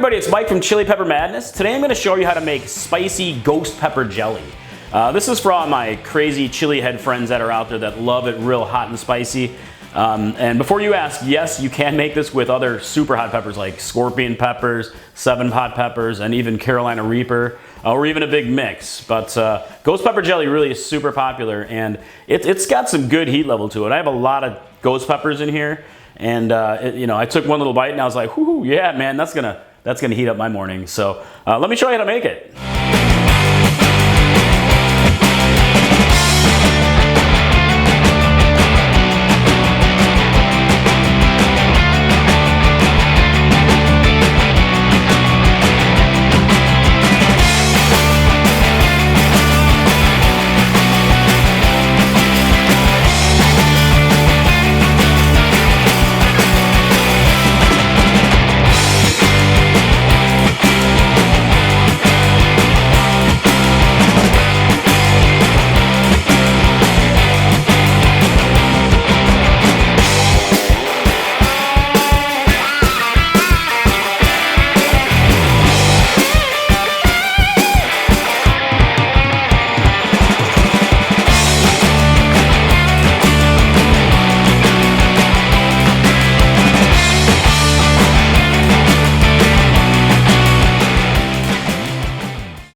everybody, it's Mike from Chili Pepper Madness. Today I'm going to show you how to make spicy ghost pepper jelly. This is for all my crazy chili head friends that are out there that love it real hot and spicy. And before you ask, yes, you can make this with other super hot peppers like scorpion peppers, 7 hot peppers, and even Carolina Reaper, or even a big mix. But ghost pepper jelly really is super popular, and it's got some good heat level to it. I have a lot of ghost peppers in here, and I took one little bite and I was like, whoo, yeah, man, that's gonna heat up my morning. So let me show you how to make it.